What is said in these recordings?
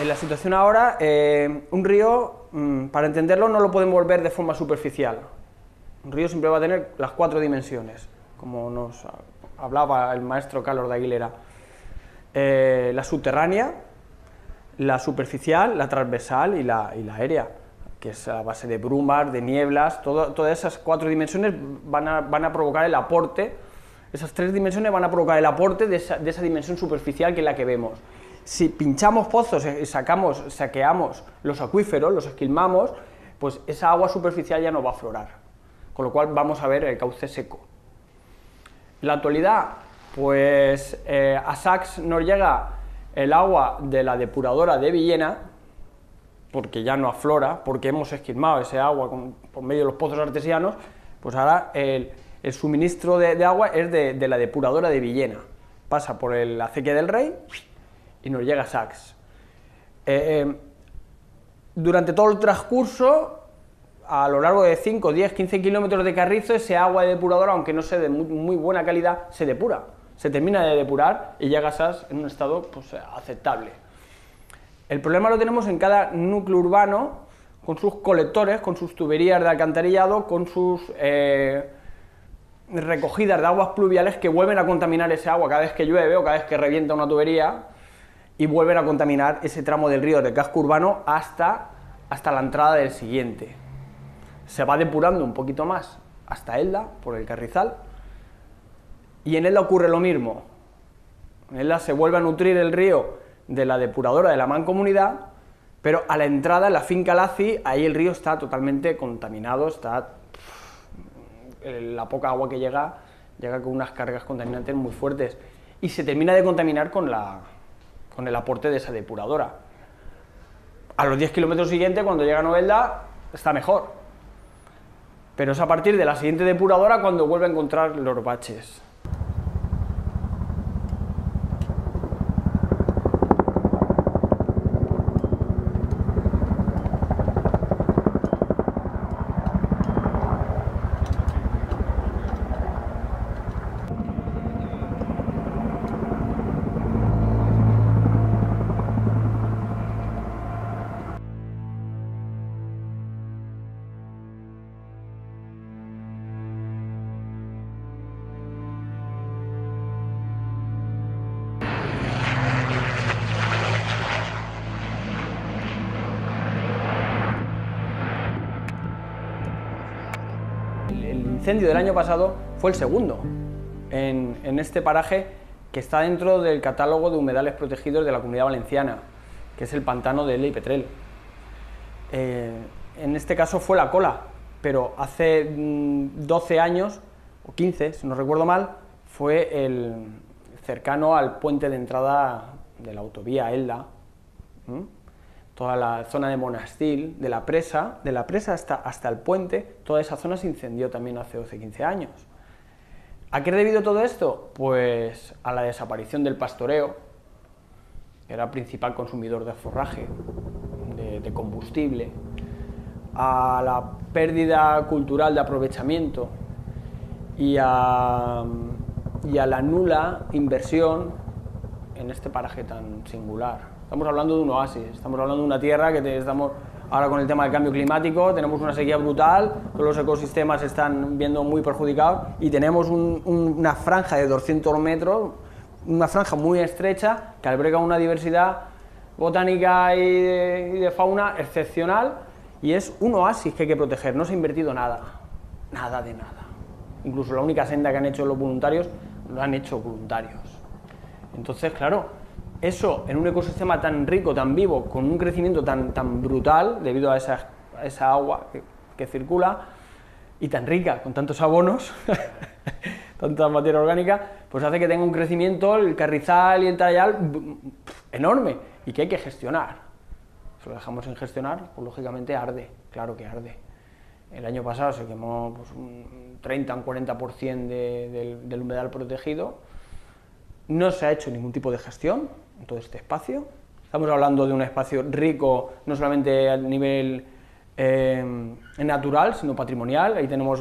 En la situación ahora, un río, para entenderlo, no lo podemos ver de forma superficial. Un río siempre va a tener las 4 dimensiones, como nos hablaba el maestro Carlos de Aguilera. La subterránea, la superficial, la transversal y la aérea, que es a base de brumas, de nieblas. Todas esas 4 dimensiones van a provocar el aporte, esas 3 dimensiones van a provocar el aporte de esa dimensión superficial que es la que vemos. Si pinchamos pozos y saqueamos los acuíferos, los esquilmamos, pues esa agua superficial ya no va a aflorar, con lo cual vamos a ver el cauce seco. En la actualidad, pues a Sacs nos llega el agua de la depuradora de Villena, porque ya no aflora, porque hemos esquilmado ese agua por medio de los pozos artesianos, pues ahora el suministro de agua es de la depuradora de Villena, pasa por la acequia del Rey y nos llega a Sacs. Durante todo el transcurso, a lo largo de 5, 10, 15 kilómetros de carrizo, ese agua de depuradora, aunque no sea de muy buena calidad, se depura, se termina de depurar y llega a Sacs en un estado pues, aceptable. El problema lo tenemos en cada núcleo urbano, con sus colectores, con sus tuberías de alcantarillado, con sus recogidas de aguas pluviales que vuelven a contaminar ese agua cada vez que llueve o cada vez que revienta una tubería, y vuelven a contaminar ese tramo del río del casco urbano hasta la entrada del siguiente. Se va depurando un poquito más hasta Elda, por el Carrizal, y en Elda ocurre lo mismo. En Elda se vuelve a nutrir el río de la depuradora de la Mancomunidad, pero a la entrada, en la finca Laci, ahí el río está totalmente contaminado, la poca agua que llega con unas cargas contaminantes muy fuertes, y se termina de contaminar con el aporte de esa depuradora. A los 10 kilómetros siguientes, cuando llega a Novelda, está mejor, pero es a partir de la siguiente depuradora cuando vuelve a encontrar los baches. El incendio del año pasado fue el segundo en este paraje que está dentro del catálogo de humedales protegidos de la Comunidad Valenciana, que es el pantano de Elda y Petrel. En este caso fue la Cola, pero hace 12 años, o 15, si no recuerdo mal, fue el cercano al puente de entrada de la autovía Elda. toda la zona de Monastil, de la presa hasta el puente, toda esa zona se incendió también hace 12-15 años. ¿A qué es debido todo esto? Pues a la desaparición del pastoreo, que era el principal consumidor de forraje, de combustible, a la pérdida cultural de aprovechamiento y a la nula inversión en este paraje tan singular. Estamos hablando de un oasis, estamos hablando de una tierra que estamos ahora con el tema del cambio climático, tenemos una sequía brutal, todos los ecosistemas se están viendo muy perjudicados y tenemos una franja de 200 metros, una franja muy estrecha que alberga una diversidad botánica y de fauna excepcional y es un oasis que hay que proteger. No se ha invertido nada, nada de nada. Incluso la única senda que han hecho los voluntarios lo han hecho voluntarios. Entonces, claro, eso en un ecosistema tan rico, tan vivo, con un crecimiento tan brutal debido a esa agua que circula y tan rica, con tantos abonos, tanta materia orgánica, pues hace que tenga un crecimiento, el carrizal y el tallar enorme y que hay que gestionar. Si lo dejamos sin gestionar, pues lógicamente arde, claro que arde. El año pasado se quemó pues, un 30 o un 40% del humedal protegido. No se ha hecho ningún tipo de gestión en todo este espacio. Estamos hablando de un espacio rico, no solamente a nivel natural, sino patrimonial. Ahí tenemos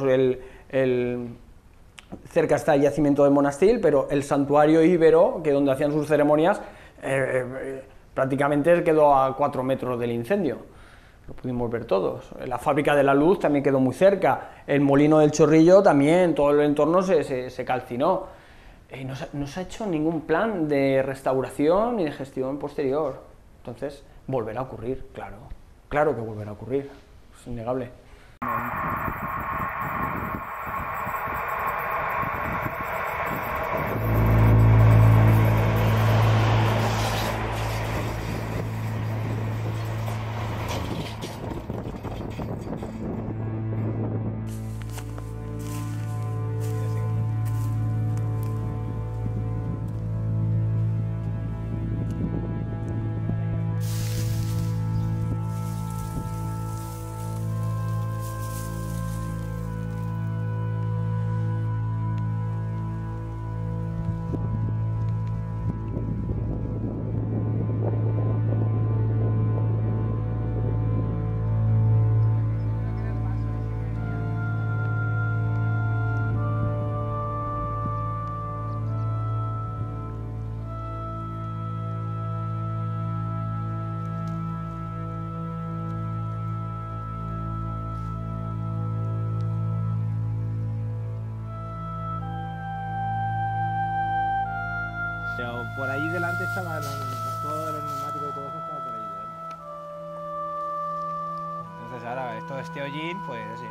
cerca está el yacimiento de Monastil, pero el santuario íbero, que donde hacían sus ceremonias, prácticamente quedó a 4 metros del incendio. Lo pudimos ver todos. La fábrica de la luz también quedó muy cerca. El molino del Chorrillo también, todo el entorno se calcinó. No se ha hecho ningún plan de restauración ni de gestión posterior. Entonces, volverá a ocurrir, claro. Claro que volverá a ocurrir, es innegable. Pero por ahí delante estaba todo el neumático y todo eso estaba por ahí delante. Entonces ahora todo este hollín, pues sí.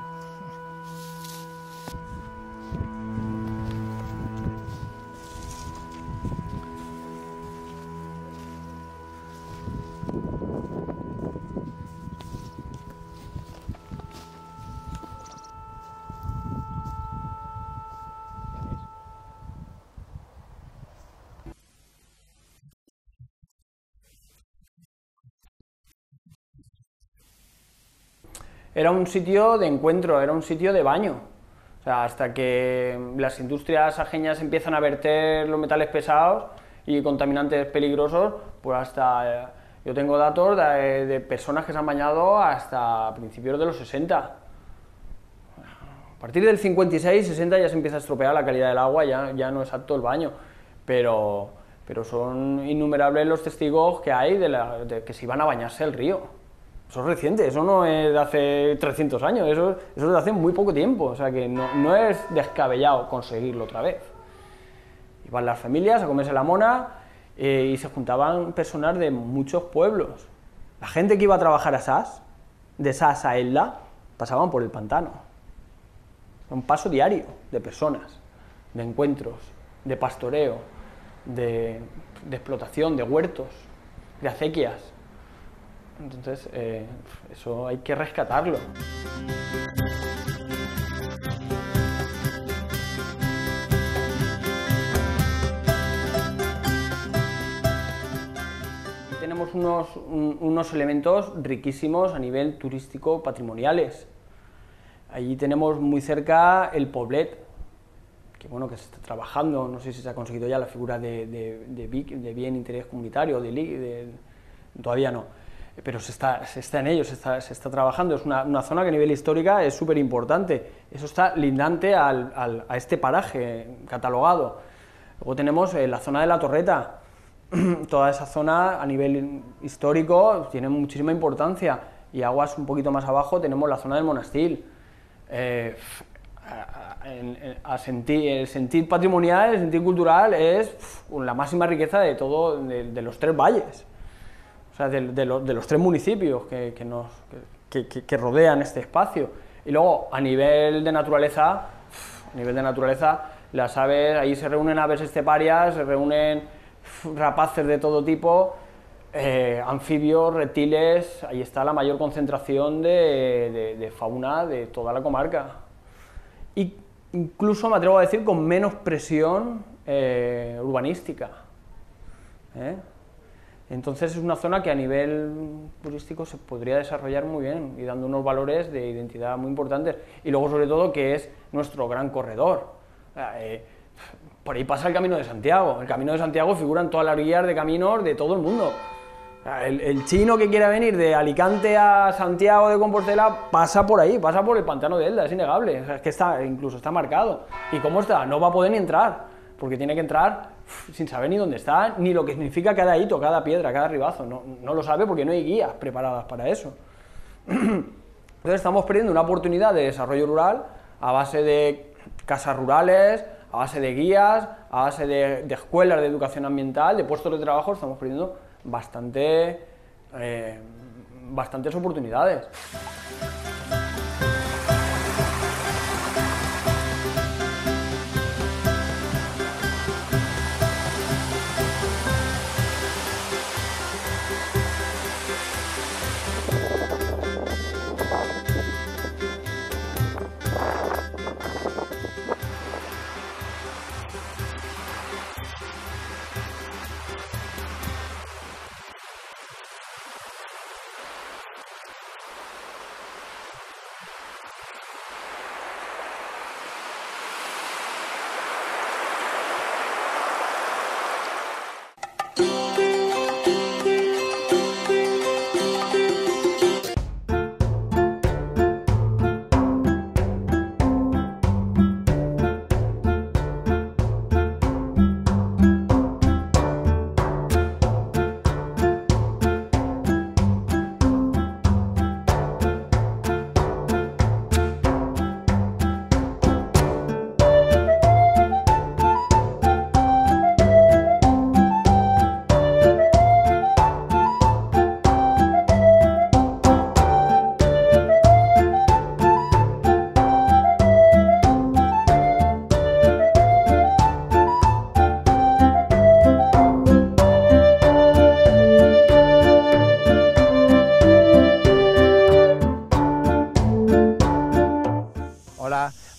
Era un sitio de encuentro, era un sitio de baño. O sea, hasta que las industrias ajeñas empiezan a verter los metales pesados y contaminantes peligrosos, pues hasta... yo tengo datos de personas que se han bañado hasta principios de los 60. A partir del 56, 60 ya se empieza a estropear la calidad del agua, ya no es apto el baño. Pero son innumerables los testigos que hay de que se iban a bañarse el río. Eso es reciente, eso no es de hace 300 años, eso es de hace muy poco tiempo, o sea que no es descabellado conseguirlo otra vez. Iban las familias a comerse la mona y se juntaban personas de muchos pueblos. La gente que iba a trabajar a SAS, de SAS a Elda, pasaban por el pantano. Un paso diario de personas, de encuentros, de pastoreo, de explotación, de huertos, de acequias. Entonces, eso hay que rescatarlo. Tenemos tenemos unos elementos riquísimos a nivel turístico patrimoniales. Allí tenemos muy cerca el Poblet, que bueno, que se está trabajando, no sé si se ha conseguido ya la figura de bien interés comunitario, todavía no, pero se está en ello, se está trabajando. Es una zona que a nivel histórica es súper importante, eso está lindante a este paraje catalogado. Luego tenemos la zona de la Torreta, toda esa zona a nivel histórico tiene muchísima importancia, y aguas un poquito más abajo tenemos la zona del Monastil. El sentir patrimonial, el sentir cultural es la máxima riqueza de todo, de los 3 valles, o sea, de los 3 municipios que rodean este espacio. Y luego a nivel de naturaleza, las aves, ahí se reúnen aves esteparias, se reúnen rapaces de todo tipo, anfibios, reptiles, ahí está la mayor concentración de fauna de toda la comarca. Y incluso me atrevo a decir con menos presión urbanística. Entonces es una zona que a nivel turístico se podría desarrollar muy bien y dando unos valores de identidad muy importantes. Y luego sobre todo que es nuestro gran corredor. Por ahí pasa el Camino de Santiago. El Camino de Santiago figura en todas las guías de caminos de todo el mundo. El chino que quiera venir de Alicante a Santiago de Compostela pasa por ahí, pasa por el pantano de Elda, es innegable. O sea, es que incluso está marcado. ¿Y cómo está? No va a poder ni entrar, porque tiene que entrar sin saber ni dónde está, ni lo que significa cada hito, cada piedra, cada ribazo. No lo sabe porque no hay guías preparadas para eso. Entonces estamos perdiendo una oportunidad de desarrollo rural a base de casas rurales, a base de guías, a base de escuelas de educación ambiental, de puestos de trabajo. Estamos perdiendo bastantes oportunidades.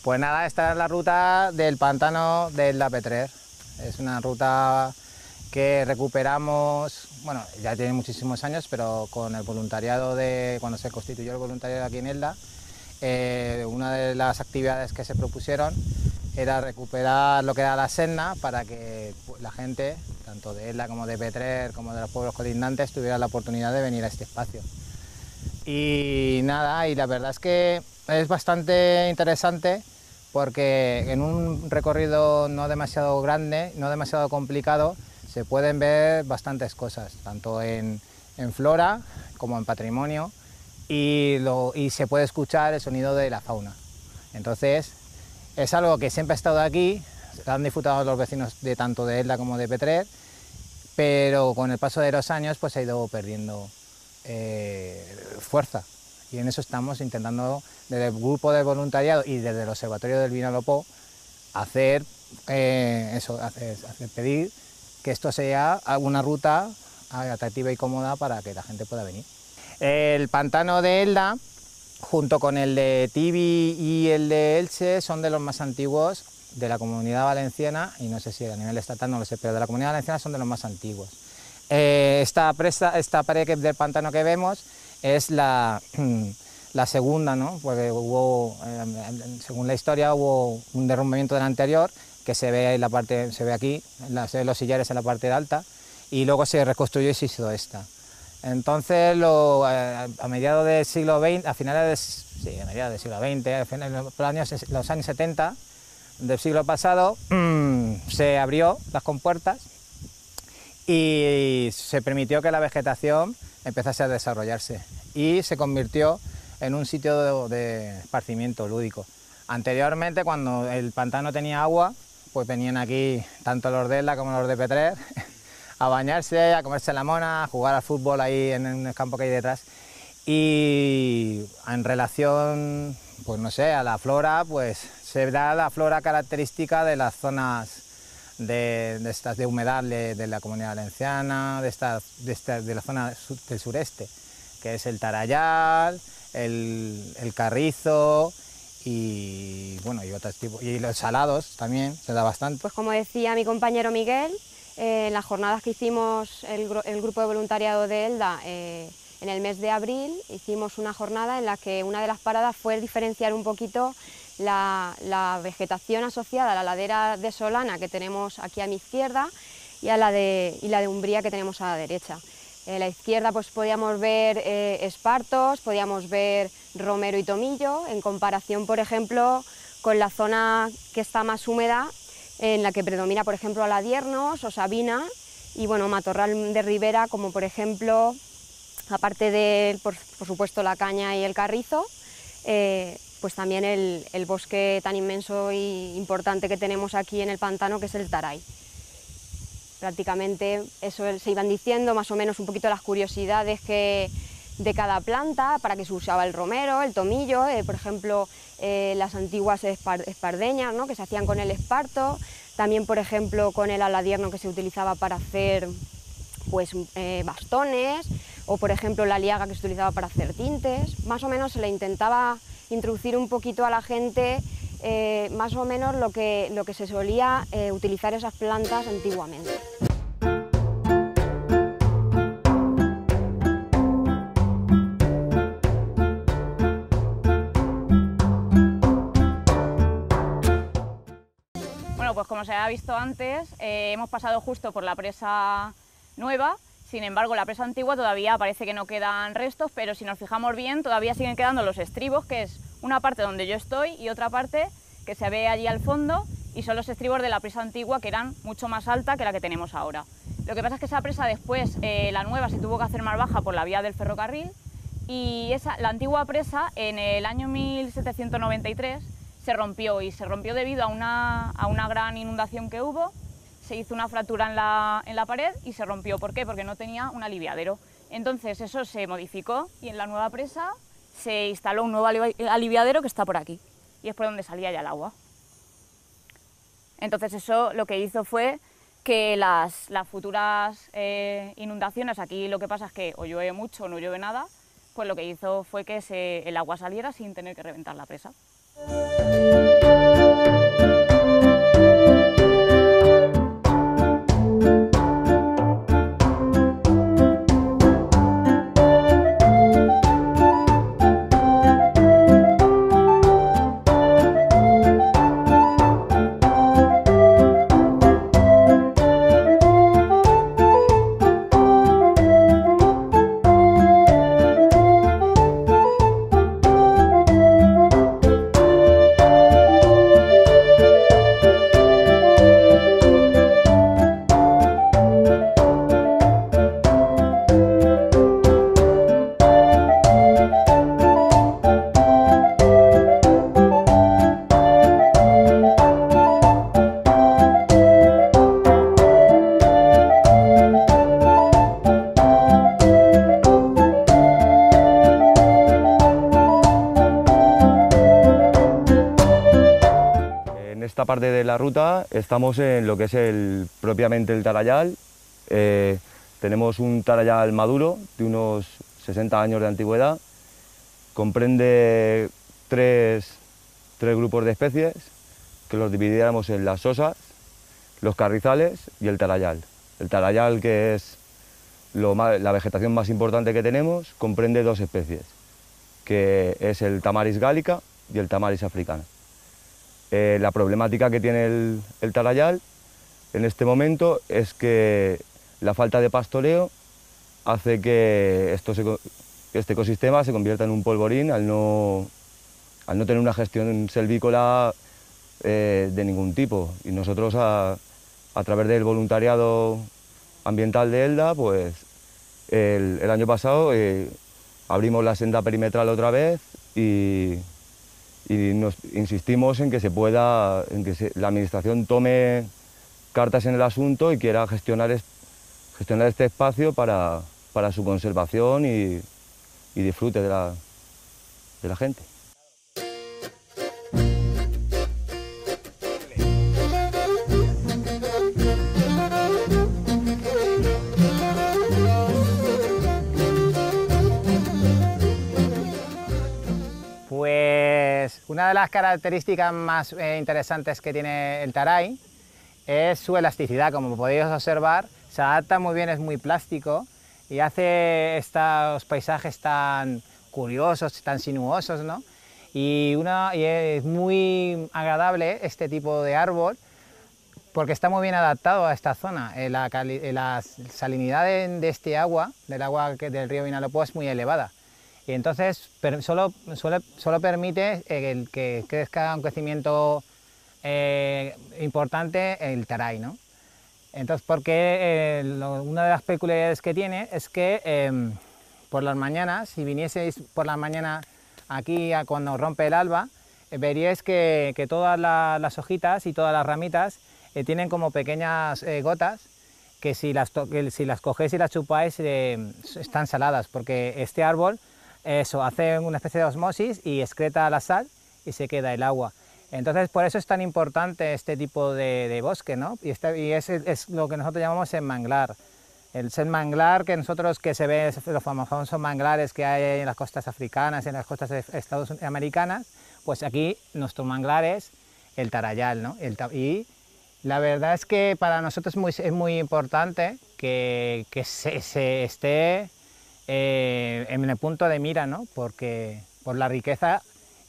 Pues nada, esta es la ruta del pantano de Elda Petrer. Es una ruta que recuperamos, bueno, ya tiene muchísimos años, pero con el voluntariado cuando se constituyó el voluntariado aquí en Elda, una de las actividades que se propusieron era recuperar lo que era la senda para que la gente, tanto de Elda como de Petrer, como de los pueblos colindantes, tuviera la oportunidad de venir a este espacio. Y nada, y la verdad es que es bastante interesante porque en un recorrido no demasiado grande, no demasiado complicado, se pueden ver bastantes cosas, tanto en flora como en patrimonio, y se puede escuchar el sonido de la fauna. Entonces, es algo que siempre ha estado aquí, han disfrutado los vecinos de tanto de Elda como de Petrer, pero con el paso de los años pues, se ha ido perdiendo fuerza. Y en eso estamos intentando, desde el grupo de voluntariado y desde el Observatorio del Vinalopó, hacer pedir que esto sea una ruta atractiva y cómoda para que la gente pueda venir. El pantano de Elda, junto con el de Tibi y el de Elche, son de los más antiguos de la Comunidad Valenciana, y no sé si a nivel estatal no lo sé, pero de la Comunidad Valenciana son de los más antiguos. esta pared del pantano que vemos es la segunda, ¿no? Porque hubo, según la historia, hubo un derrumbamiento del anterior que se ve en la parte, se ve aquí, se ven los sillares en la parte alta, y luego se reconstruyó y se hizo esta. Entonces, a mediados del siglo XX, a mediados del siglo XX, los años 70 del siglo pasado, se abrió las compuertas y se permitió que la vegetación empezase a desarrollarse y se convirtió en un sitio de esparcimiento lúdico. Anteriormente, cuando el pantano tenía agua, pues venían aquí tanto los de Elda como los de Petrer a bañarse, a comerse la mona, a jugar al fútbol ahí en el campo que hay detrás. Y en relación, pues no sé, a la flora, pues se da la flora característica de las zonas de humedad de la Comunidad Valenciana, de la zona del sureste, que es el tarayal, el carrizo y bueno, y otros tipos, y los salados también se da bastante. Pues como decía mi compañero Miguel, en las jornadas que hicimos el grupo de voluntariado de Elda en el mes de abril, hicimos una jornada en la que una de las paradas fue diferenciar un poquito la vegetación asociada a la ladera de Solana que tenemos aquí a mi izquierda y la de Umbría que tenemos a la derecha. En la izquierda pues podíamos ver espartos, podíamos ver romero y tomillo, en comparación, por ejemplo, con la zona que está más húmeda, en la que predomina, por ejemplo, aladiernos o sabina, y bueno, matorral de ribera, como por ejemplo, aparte de, por supuesto, la caña y el carrizo, pues también el bosque tan inmenso e importante que tenemos aquí en el pantano, que es el taray. Prácticamente eso se iban diciendo más o menos un poquito las curiosidades de cada planta, para que se usaba el romero, el tomillo, por ejemplo, las antiguas espardeñas, ¿no?, que se hacían con el esparto, también por ejemplo con el aladierno que se utilizaba para hacer pues, bastones, o por ejemplo la liaga que se utilizaba para hacer tintes. Más o menos se le intentaba introducir un poquito a la gente más o menos lo que se solía utilizar esas plantas antiguamente. Bueno, pues como se ha visto antes, hemos pasado justo por la presa nueva. Sin embargo, la presa antigua todavía parece que no quedan restos, pero si nos fijamos bien, todavía siguen quedando los estribos, que es una parte donde yo estoy y otra parte que se ve allí al fondo, y son los estribos de la presa antigua, que eran mucho más alta que la que tenemos ahora. Lo que pasa es que esa presa después, la nueva, se tuvo que hacer más baja por la vía del ferrocarril, y la antigua presa en el año 1793 se rompió, y se rompió debido a una gran inundación que hubo. Se hizo una fractura en la pared y se rompió. ¿Por qué? Porque no tenía un aliviadero. Entonces eso se modificó y en la nueva presa se instaló un nuevo aliviadero que está por aquí, y es por donde salía ya el agua. Entonces eso lo que hizo fue que las futuras inundaciones, aquí lo que pasa es que o llueve mucho o no llueve nada, pues lo que hizo fue que el agua saliera sin tener que reventar la presa. Esta parte de la ruta estamos en lo que es propiamente el tarayal. Tenemos un tarayal maduro de unos 60 años de antigüedad. Comprende tres grupos de especies que los dividiéramos en las sosas, los carrizales y el tarayal. El tarayal, que es la vegetación más importante que tenemos comprende 2 especies, que es el Tamaris gallica y el Tamaris africana. La problemática que tiene el tarayal en este momento es que la falta de pastoreo hace que este ecosistema se convierta en un polvorín al no tener una gestión selvícola de ningún tipo. Y nosotros a través del voluntariado ambiental de ELDA, pues el año pasado abrimos la senda perimetral otra vez y nos insistimos en que la administración tome cartas en el asunto y quiera gestionar este espacio para su conservación y disfrute de la gente. Pues una de las características más interesantes que tiene el taray es su elasticidad. Como podéis observar, se adapta muy bien, es muy plástico y hace estos paisajes tan curiosos, tan sinuosos, ¿no? Y es muy agradable este tipo de árbol porque está muy bien adaptado a esta zona. La salinidad de este agua, del río Vinalopó, es muy elevada. Y entonces solo permite que crezca un crecimiento importante el taray, ¿no? Entonces, porque una de las peculiaridades que tiene es que por las mañanas, si vinieseis por la mañana aquí cuando rompe el alba, veríais que todas las hojitas y todas las ramitas tienen como pequeñas gotas que si las cogéis y las chupáis están saladas, porque este árbol hace una especie de osmosis y excreta la sal y se queda el agua. Entonces, por eso es tan importante este tipo de bosque, ¿no? Y es lo que nosotros llamamos el manglar. El manglar que se ve, los famosos manglares que hay en las costas africanas, en las costas estadounidenses, pues aquí nuestro manglar es el tarayal, ¿no? Y la verdad es que para nosotros es muy importante que se esté en el punto de mira, ¿no? Porque por la riqueza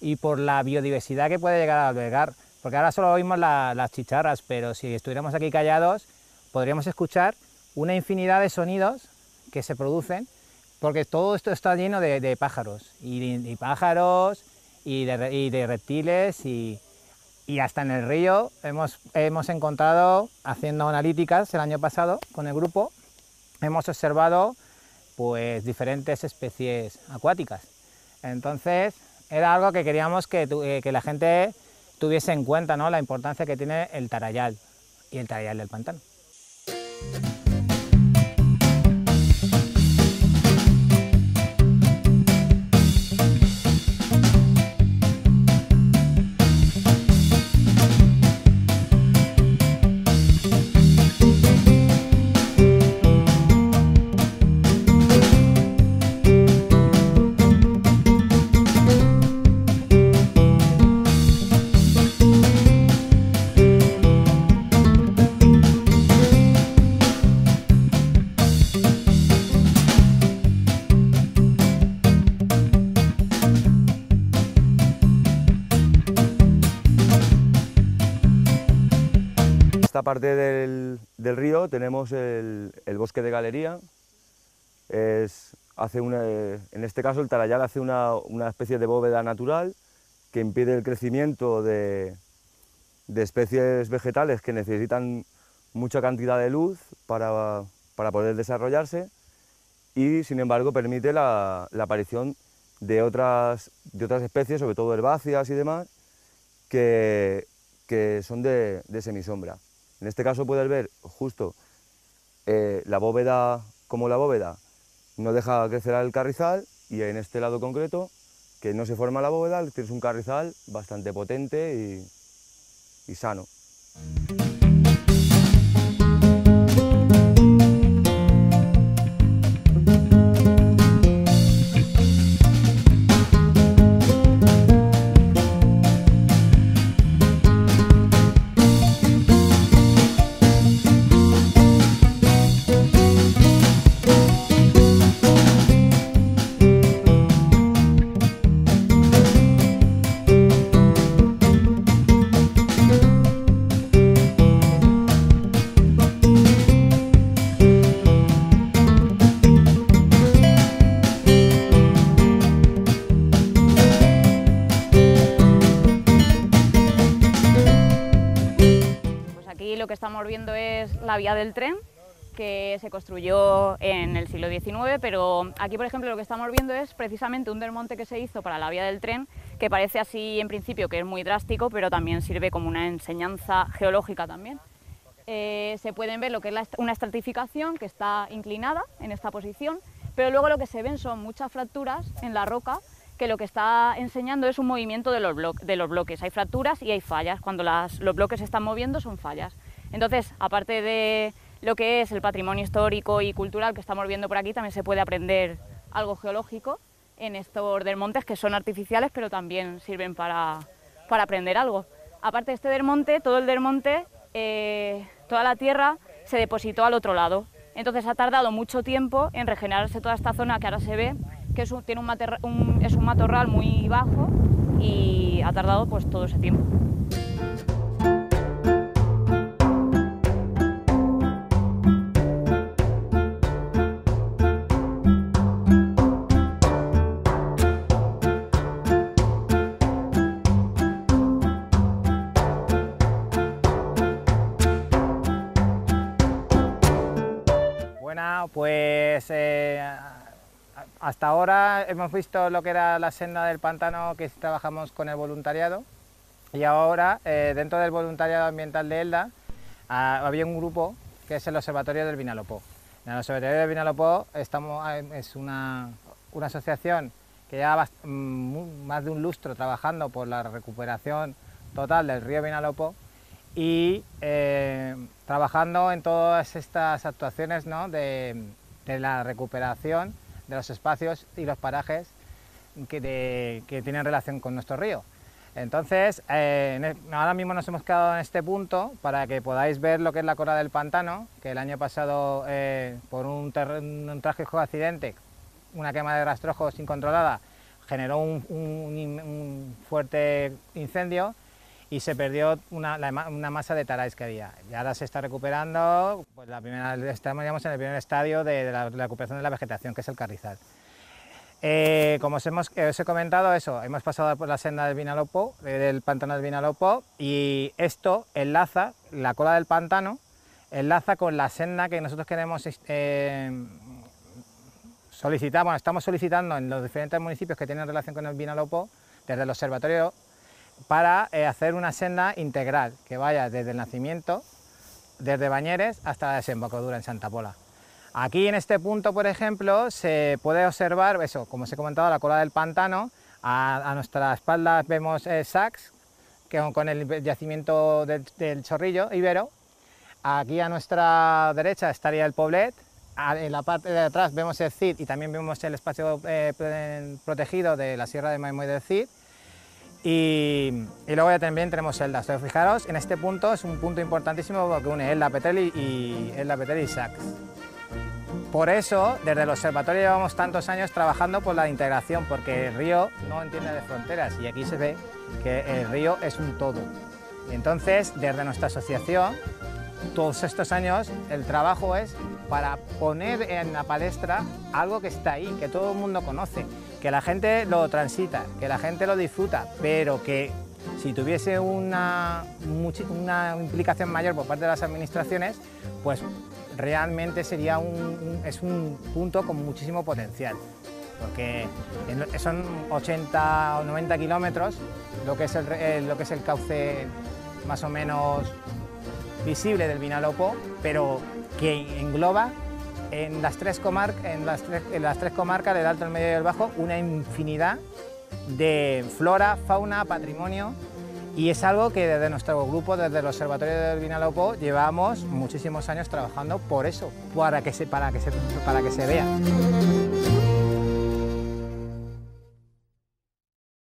y por la biodiversidad que puede llegar a albergar, porque ahora solo oímos las chicharras, pero si estuviéramos aquí callados podríamos escuchar una infinidad de sonidos que se producen, porque todo esto está lleno de pájaros, y pájaros y de reptiles, y hasta en el río hemos encontrado, haciendo analíticas el año pasado con el grupo, hemos observado pues diferentes especies acuáticas. Entonces era algo que queríamos que la gente tuviese en cuenta, ¿no? La importancia que tiene el tarayal y el tarayal del pantano. Esta parte del río tenemos el bosque de galería. En este caso el tarayal hace una especie de bóveda natural que impide el crecimiento de especies vegetales que necesitan mucha cantidad de luz para poder desarrollarse, y sin embargo permite la aparición de otras especies, sobre todo herbáceas y demás, que son de semisombra. En este caso puedes ver justo la bóveda, como la bóveda no deja crecer al carrizal, y en este lado concreto, que no se forma la bóveda, tienes un carrizal bastante potente y sano. aquí lo que estamos viendo es la vía del tren, que se construyó en el siglo XIX, pero aquí, por ejemplo, lo que estamos viendo es precisamente un desmonte que se hizo para la vía del tren, que parece así en principio que es muy drástico, pero también sirve como una enseñanza geológica también. Se pueden ver lo que es una estratificación que está inclinada en esta posición, pero luego lo que se ven son muchas fracturas en la roca, que lo que está enseñando es un movimiento de los bloques. Hay fracturas y hay fallas. Cuando los bloques se están moviendo son fallas. Entonces, aparte de lo que es el patrimonio histórico y cultural que estamos viendo por aquí, también se puede aprender algo geológico en estos desmontes que son artificiales, pero también sirven para aprender algo. Aparte de este desmonte, todo el desmonte, toda la tierra se depositó al otro lado. Entonces ha tardado mucho tiempo en regenerarse toda esta zona que ahora se ve, que es un matorral muy bajo y ha tardado pues todo ese tiempo. Bueno, pues hasta ahora hemos visto lo que era la senda del pantano, que trabajamos con el voluntariado, y ahora dentro del voluntariado ambiental de Elda había un grupo que es el Observatorio del Vinalopó. En el Observatorio del Vinalopó es una asociación que lleva más de un lustro trabajando por la recuperación total del río Vinalopó y trabajando en todas estas actuaciones, ¿no?, de la recuperación de los espacios y los parajes que tienen relación con nuestro río. Entonces, ahora mismo nos hemos quedado en este punto para que podáis ver lo que es la cola del pantano, que el año pasado, por un trágico accidente, una quema de rastrojos incontrolada, generó un fuerte incendio y se perdió una masa de taráis que había. Y ahora se está recuperando, pues estamos digamos, en el primer estadio de la recuperación de la vegetación, que es el carrizal. Como os he comentado, hemos pasado por la senda del Vinalopó, del pantano del Vinalopó, y esto enlaza, la cola del pantano, enlaza con la senda que nosotros queremos estamos solicitando en los diferentes municipios que tienen relación con el Vinalopó, desde el observatorio, para hacer una senda integral que vaya desde el nacimiento, desde Bañeres hasta la desembocadura en Santa Pola. Aquí en este punto, por ejemplo, se puede observar, como os he comentado, la cola del pantano. A nuestra espalda vemos Sax, con el yacimiento del Chorrillo Ibero. Aquí a nuestra derecha estaría el Poblet. En la parte de atrás vemos el Cid y también vemos el espacio protegido de la Sierra de Maimó y del Cid. Y luego ya también tenemos Elda. Fijaros, en este punto es un punto importantísimo porque une Elda Petrel y Sax. Por eso, desde el observatorio llevamos tantos años trabajando por la integración, porque el río no entiende de fronteras y aquí se ve que el río es un todo. Y entonces, desde nuestra asociación, todos estos años, el trabajo es para poner en la palestra algo que está ahí, que todo el mundo conoce, que la gente lo transita, que la gente lo disfruta, pero que si tuviese una implicación mayor por parte de las administraciones, pues realmente sería un punto con muchísimo potencial, porque son 80 o 90 kilómetros lo que es el cauce más o menos visible del Vinalopó, pero que engloba en las tres comarcas del Alto, el Medio y el Bajo, una infinidad de flora, fauna, patrimonio, y es algo que desde nuestro grupo, desde el Observatorio del Vinalopó, llevamos muchísimos años trabajando por eso, para que se vea.